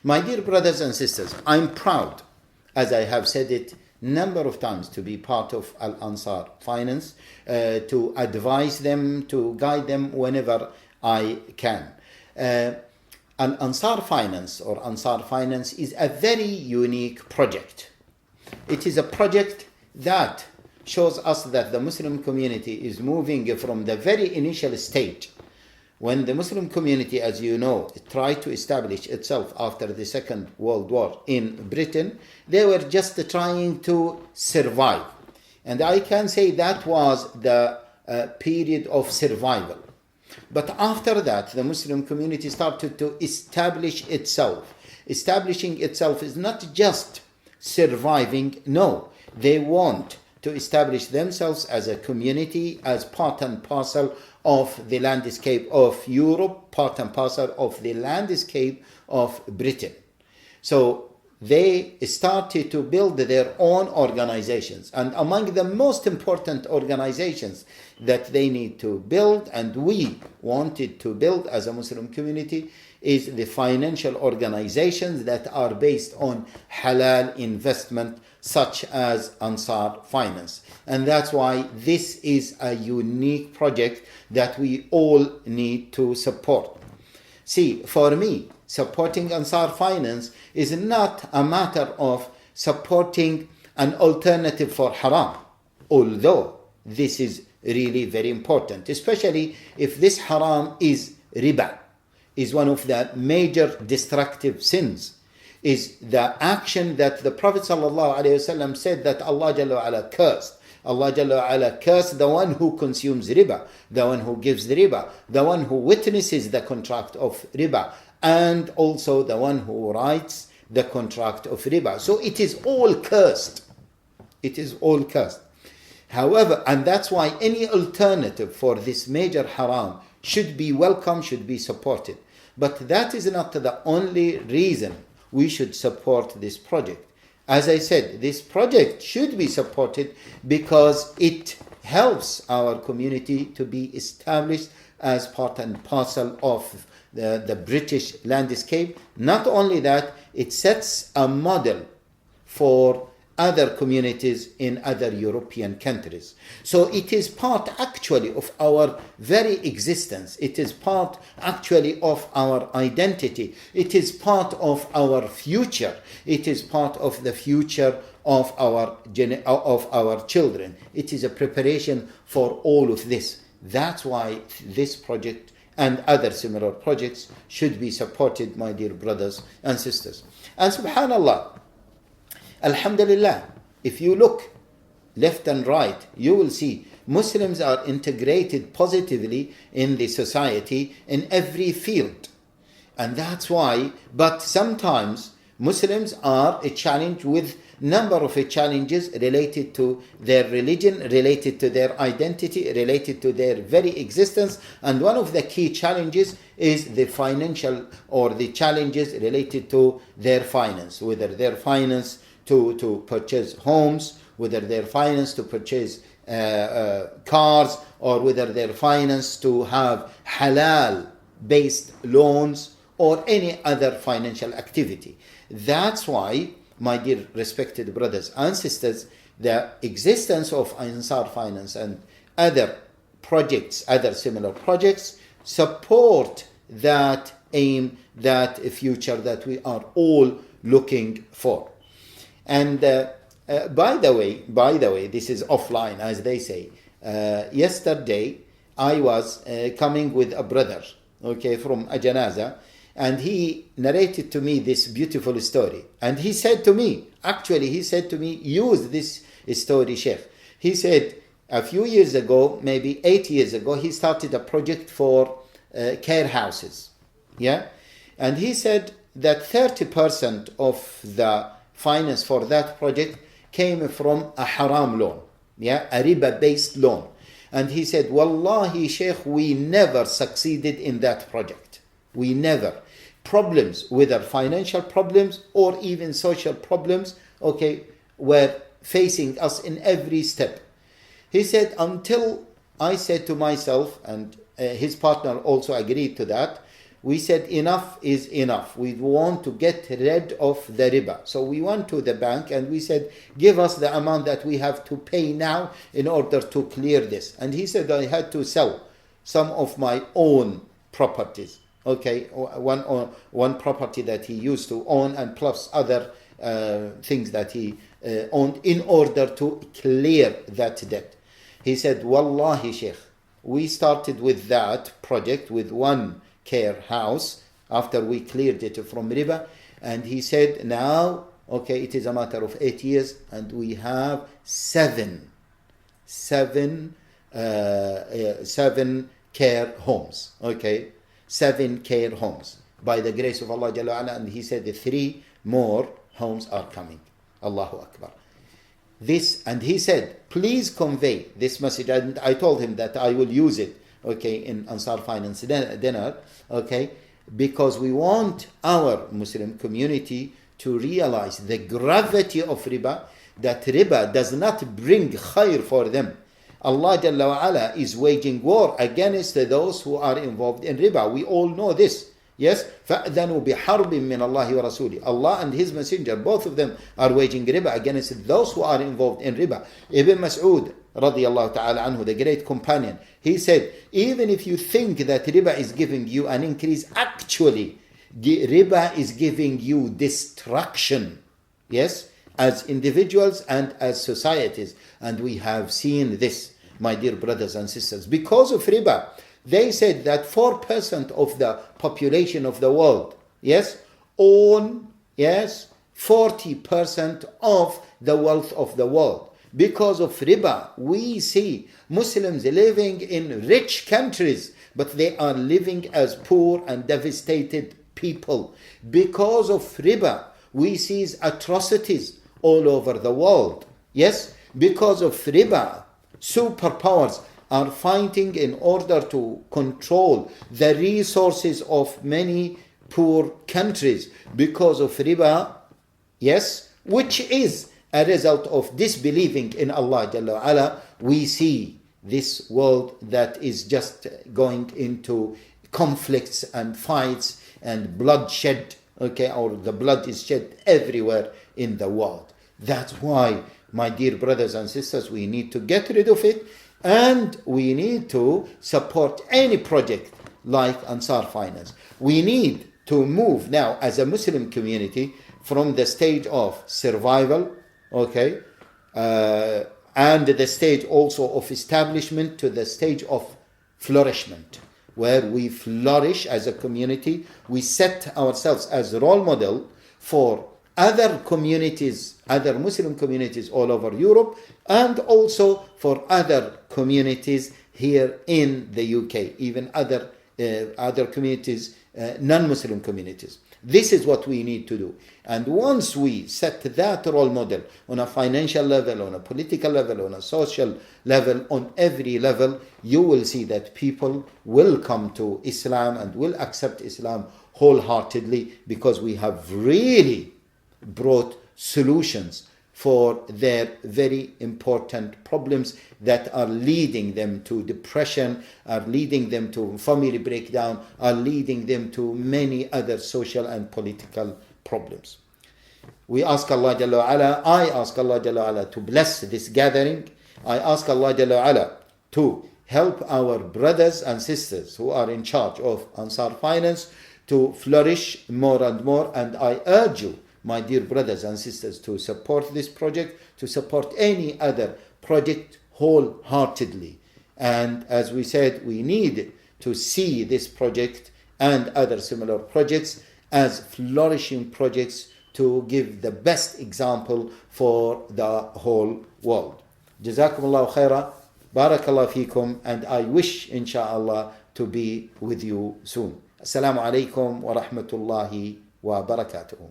My dear brothers and sisters, I'm proud, as I have said it number of times, to be part of Ansar Finance, to advise them, to guide them whenever I can. Ansar Finance or Ansar Finance is a very unique project. It is a project that shows us that the Muslim community is moving from the very initial stage when the Muslim community, as you know, tried to establish itself after the Second World War in Britain. They were just trying to survive. And I can say that was the period of survival. But after that, the Muslim community started to establish itself. Establishing itself is not just surviving, no. They want to establish themselves as a community, as part and parcel of the landscape of Europe, part and parcel of the landscape of Britain. So they started to build their own organizations. And among the most important organizations that they need to build, and we wanted to build as a Muslim community, is the financial organizations that are based on halal investment, such as Ansar Finance. And that's why this is a unique project that we all need to support. See, for me, supporting Ansar Finance is not a matter of supporting an alternative for haram, although this is really very important, especially if this haram is riba, is one of the major destructive sins, is the action that the Prophet ﷺ said that Allah Jalla wa Ala cursed. Allah Jalla wa Ala cursed the one who consumes riba, the one who gives the riba, the one who witnesses the contract of riba, and also the one who writes the contract of riba. So it is all cursed. It is all cursed. However, and that's why any alternative for this major haram should be welcome, should be supported. But that is not the only reason we should support this project. As I said, this project should be supported because it helps our community to be established as part and parcel of the British landscape. Not only that, it sets a model for other communities in other European countries. So it is part actually of our very existence. It is part actually of our identity. It is part of our future. It is part of the future of our children. It is a preparation for all of this. That's why this project and other similar projects should be supported, my dear brothers and sisters. And subhanallah, alhamdulillah, if you look left and right, you will see Muslims are integrated positively in the society in every field. And that's why, but sometimes Muslims are challenged with number of challenges related to their religion, related to their identity, related to their very existence. And one of the key challenges is the financial, or the challenges related to their finance, whether their finance to purchase homes, whether their finance to purchase cars, or whether their finance to have halal-based loans or any other financial activity. That's why, my dear respected brothers and sisters, the existence of Ansar Finance and other projects, other similar projects, support that aim, that future that we are all looking for. And by the way, this is offline, as they say. Yesterday, I was coming with a brother, from a janaza, and he narrated to me this beautiful story. And he said to me, use this story, Sheikh. He said, a few years ago, maybe 8 years ago, he started a project for care houses. Yeah? And he said that 30% of the finance for that project came from a haram loan, a riba-based loan. And he said, Wallahi, Sheikh, we never succeeded in that project. We never. Problems, whether financial problems or even social problems, were facing us in every step. He said, until I said to myself, and his partner also agreed to that, we said enough is enough. We want to get rid of the riba. So we went to the bank and we said, give us the amount that we have to pay now in order to clear this. And he said, I had to sell some of my own properties. Okay, one property that he used to own, and plus other things that he owned, in order to clear that debt. He said, Wallahi, Sheikh, we started with that project with one care house after we cleared it from riba. And he said, now, okay, it is a matter of 8 years and we have seven care homes. Okay, 7 care homes by the grace of Allah Jalla wa'ala. And he said the 3 more homes are coming. Allahu Akbar. This, and he said, please convey this message. And I told him that I will use it, okay, in Ansar Finance dinner, okay, because we want our Muslim community to realize the gravity of riba, that riba does not bring khair for them. Allah Jalla wa'ala is waging war against those who are involved in riba. We all know this. Yes, فَأْذَنُوا بِحَرْبٍ مِّنَ اللَّهِ وَرَسُولِهِ. Allah and His Messenger, both of them are waging riba against those who are involved in riba. Ibn Mas'ud, radiyallahu ta'ala anhu, the great companion, he said, even if you think that riba is giving you an increase, actually, the riba is giving you destruction. Yes, as individuals and as societies. And we have seen this, my dear brothers and sisters. Because of riba, they said that 4% of the population of the world, yes, own, yes, 40% of the wealth of the world. Because of riba, we see Muslims living in rich countries, but they are living as poor and devastated people. Because of riba, we see atrocities all over the world. Yes, because of riba, superpowers are fighting in order to control the resources of many poor countries because of riba, yes, which is a result of disbelieving in Allah Jalla wa'ala. We see this world that is just going into conflicts and fights and bloodshed, okay, or the blood is shed everywhere in the world. That's why, my dear brothers and sisters, we need to get rid of it. And we need to support any project like Ansar Finance. We need to move now as a Muslim community from the stage of survival, okay, and the stage also of establishment to the stage of flourishment, where we flourish as a community. We set ourselves as a role model for other communities, other Muslim communities all over Europe, and also for other communities here in the UK, even other communities, non-Muslim communities. This is what we need to do. And once we set that role model on a financial level, on a political level, on a social level, on every level, you will see that people will come to Islam and will accept Islam wholeheartedly, because we have really brought solutions for their very important problems that are leading them to depression, are leading them to family breakdown, are leading them to many other social and political problems. We ask Allah Jalla wa'ala, I ask Allah Jalla wa'ala to bless this gathering. I ask Allah Jalla wa'ala to help our brothers and sisters who are in charge of Ansar Finance to flourish more and more. And I urge you, my dear brothers and sisters, to support this project, to support any other project wholeheartedly. And as we said, we need to see this project and other similar projects as flourishing projects to give the best example for the whole world. Jazakumullahu khaira, barakallahu feekum, and I wish, inshallah, to be with you soon. Assalamu alaikum wa rahmatullahi wa barakatuhu.